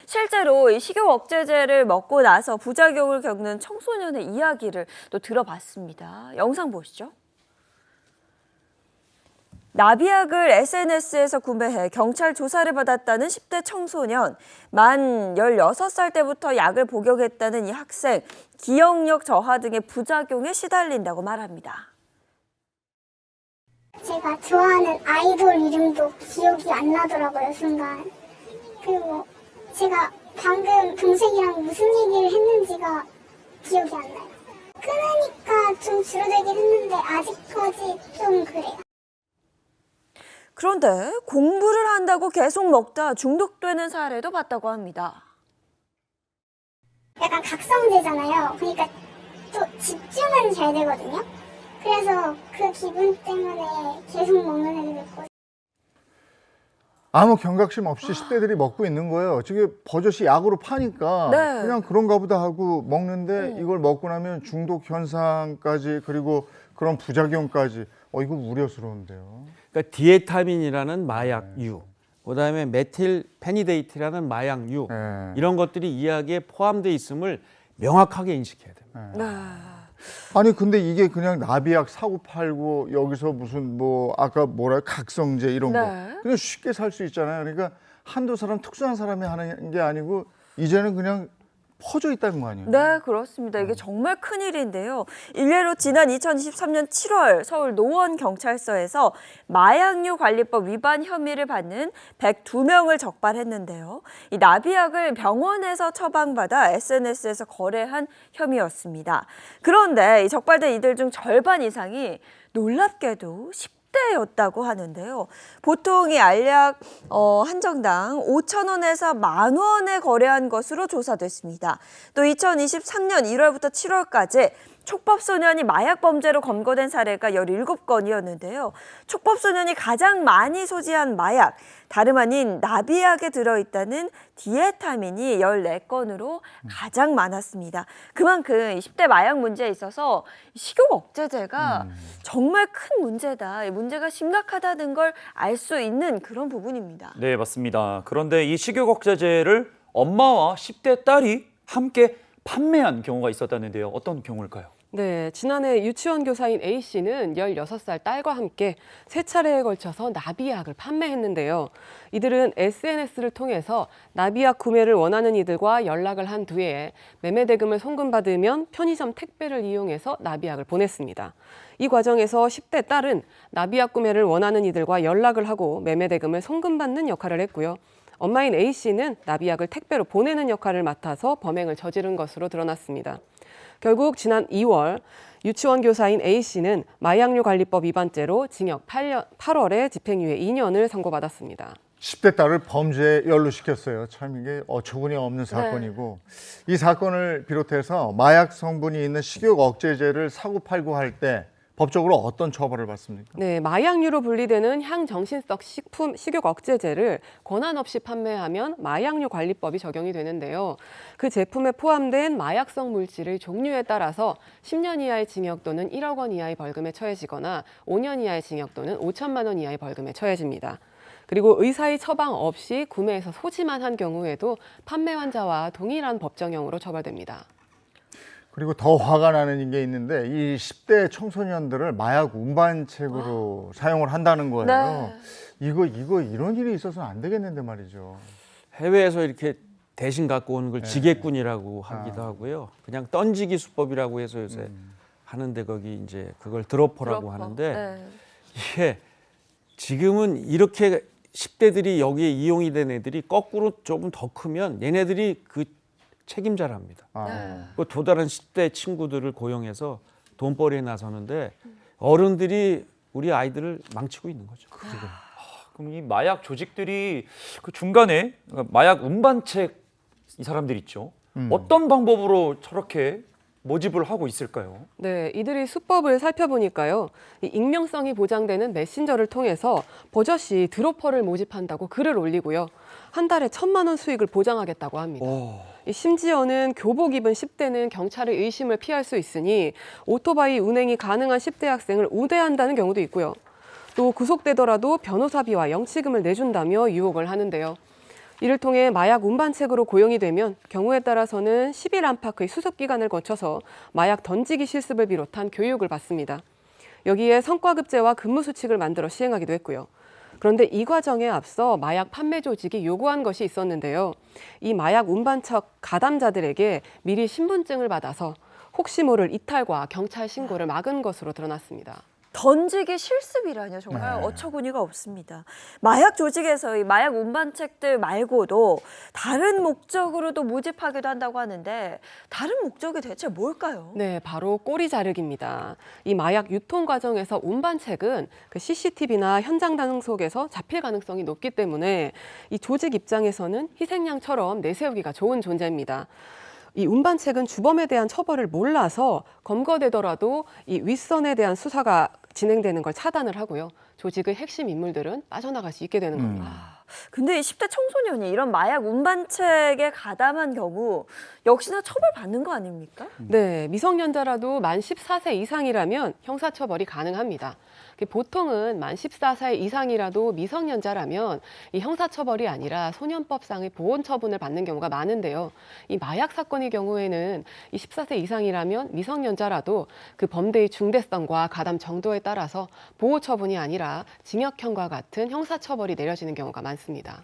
실제로 이 식욕 억제제를 먹고 나서 부작용을 겪는 청소년의 이야기를 또 들어봤습니다. 영상 보시죠. 나비약을 SNS에서 구매해 경찰 조사를 받았다는 10대 청소년. 만 16살 때부터 약을 복용했다는 이 학생. 기억력 저하 등의 부작용에 시달린다고 말합니다. 제가 좋아하는 아이돌 이름도 기억이 안 나더라고요, 순간. 그리고 제가 방금 동생이랑 무슨 얘기를 했는지가 기억이 안 나요. 끊으니까 좀 줄어들긴 했는데 아직까지 좀 그래요. 그런데 공부를 한다고 계속 먹다 중독되는 사례도 봤다고 합니다. 약간 각성제잖아요. 그러니까 또 집중은 잘 되거든요. 그래서 그 기분 때문에 계속 먹는 애들 있고. 아무 경각심 없이 10대들이 먹고 있는 거예요. 저게 버젓이 약으로 파니까 네. 그냥 그런가 보다 하고 먹는데 이걸 먹고 나면 중독 현상까지 그리고 그런 부작용까지 이거 우려스러운데요. 그러니까 디에타민이라는 마약류, 그다음에 메틸페니데이트라는 마약류 네. 이런 것들이 이야기에 포함되어 있음을 명확하게 인식해야 됩니다. 아니 근데 이게 그냥 나비약 사고 팔고 여기서 무슨 뭐 아까 뭐라 각성제 이런 거 네. 그냥 쉽게 살 수 있잖아요. 그러니까 한두 사람 특수한 사람이 하는 게 아니고 이제는 그냥 퍼져 있다는 거 아니에요? 네, 그렇습니다. 이게 정말 큰일인데요. 일례로 지난 2023년 7월 서울 노원경찰서에서 마약류 관리법 위반 혐의를 받는 102명을 적발했는데요. 이 나비약을 병원에서 처방받아 SNS에서 거래한 혐의였습니다. 그런데 이 적발된 이들 중 절반 이상이 놀랍게도 10대였다고 하는데요. 보통 이 알약 한 정당 5,000원에서 10,000원에 거래한 것으로 조사됐습니다. 또 2023년 1월부터 7월까지 촉법소년이 마약 범죄로 검거된 사례가 17건이었는데요. 촉법소년이 가장 많이 소지한 마약, 다름 아닌 나비약에 들어있다는 디에타민이 14건으로 가장 많았습니다. 그만큼 10대 마약 문제에 있어서 식욕 억제제가 정말 큰 문제다, 문제가 심각하다는 걸 알 수 있는 그런 부분입니다. 네, 맞습니다. 그런데 이 식욕 억제제를 엄마와 10대 딸이 함께 판매한 경우가 있었다는데요. 어떤 경우일까요? 네, 지난해 유치원 교사인 A씨는 16살 딸과 함께 3차례에 걸쳐서 나비약을 판매했는데요. 이들은 SNS를 통해서 나비약 구매를 원하는 이들과 연락을 한 뒤에 매매대금을 송금받으면 편의점 택배를 이용해서 나비약을 보냈습니다. 이 과정에서 10대 딸은 나비약 구매를 원하는 이들과 연락을 하고 매매대금을 송금받는 역할을 했고요. 엄마인 A씨는 나비약을 택배로 보내는 역할을 맡아서 범행을 저지른 것으로 드러났습니다. 결국 지난 2월 유치원 교사인 A씨는 마약류 관리법 위반죄로 징역 8월에 집행유예 2년을 선고받았습니다. 10대 딸을 범죄에 연루시켰어요. 참 이게 어처구니 없는 사건이고 이 사건을 비롯해서 마약 성분이 있는 식욕 억제제를 사고 팔고 할 때 법적으로 어떤 처벌을 받습니까? 네, 마약류로 분리되는 향정신성 식품 식욕 억제제를 권한 없이 판매하면 마약류 관리법이 적용이 되는데요. 그 제품에 포함된 마약성 물질의 종류에 따라서 10년 이하의 징역 또는 1억 원 이하의 벌금에 처해지거나 5년 이하의 징역 또는 5천만 원 이하의 벌금에 처해집니다. 그리고 의사의 처방 없이 구매해서 소지만 한 경우에도 판매 환자와 동일한 법정형으로 처벌됩니다. 그리고 더 화가 나는 게 있는데 이 10대 청소년들을 마약 운반책으로 사용을 한다는 거예요. 네. 이거 이런 일이 있어서는 안 되겠는데 말이죠. 해외에서 이렇게 대신 갖고 오는 걸 지게꾼이라고 하기도 하고요. 그냥 던지기 수법이라고 해서 요새 하는데 거기 이제 그걸 드로퍼라고 하는데 네. 이게 지금은 이렇게 10대들이 여기에 이용이 된 애들이 거꾸로 조금 더 크면 얘네들이 그 책임자랍니다. 그 또 다른 10대 친구들을 고용해서 돈벌이에 나서는데 어른들이 우리 아이들을 망치고 있는 거죠. 그럼 이 마약 조직들이 그 중간에 마약 운반책 이 사람들 있죠. 어떤 방법으로 저렇게 모집을 하고 있을까요? 네, 이들이 수법을 살펴보니까요. 이 익명성이 보장되는 메신저를 통해서 버젓이 드로퍼를 모집한다고 글을 올리고요. 한 달에 1,000만 원 수익을 보장하겠다고 합니다. 심지어는 교복 입은 10대는 경찰의 의심을 피할 수 있으니 오토바이 운행이 가능한 10대 학생을 우대한다는 경우도 있고요. 또 구속되더라도 변호사비와 영치금을 내준다며 유혹을 하는데요. 이를 통해 마약 운반책으로 고용이 되면 경우에 따라서는 10일 안팎의 수습 기간을 거쳐서 마약 던지기 실습을 비롯한 교육을 받습니다. 여기에 성과급제와 근무 수칙을 만들어 시행하기도 했고요. 그런데 이 과정에 앞서 마약 판매 조직이 요구한 것이 있었는데요. 이 마약 운반척 가담자들에게 미리 신분증을 받아서 혹시 모를 이탈과 경찰 신고를 막은 것으로 드러났습니다. 던지기 실습이라뇨. 정말 네. 어처구니가 없습니다. 마약 조직에서 이 마약 운반책들 말고도 다른 목적으로도 모집하기도 한다고 하는데 다른 목적이 대체 뭘까요? 네, 바로 꼬리 자르기입니다. 이 마약 유통 과정에서 운반책은 그 CCTV나 현장 단속에서 잡힐 가능성이 높기 때문에 이 조직 입장에서는 희생양처럼 내세우기가 좋은 존재입니다. 이 운반책은 주범에 대한 처벌을 몰라서 검거되더라도 이 윗선에 대한 수사가 진행되는 걸 차단을 하고요. 조직의 핵심 인물들은 빠져나갈 수 있게 되는 겁니다. 근데 이 10대 청소년이 이런 마약 운반책에 가담한 경우 역시나 처벌받는 거 아닙니까? 네, 미성년자라도 만 14세 이상이라면 형사처벌이 가능합니다. 보통은 만 14세 이상이라도 미성년자라면 이 형사처벌이 아니라 소년법상의 보호처분을 받는 경우가 많은데요. 이 마약 사건의 경우에는 이 14세 이상이라면 미성년자라도 그 범죄의 중대성과 가담 정도에 따라서 보호처분이 아니라 징역형과 같은 형사처벌이 내려지는 경우가 많습니다.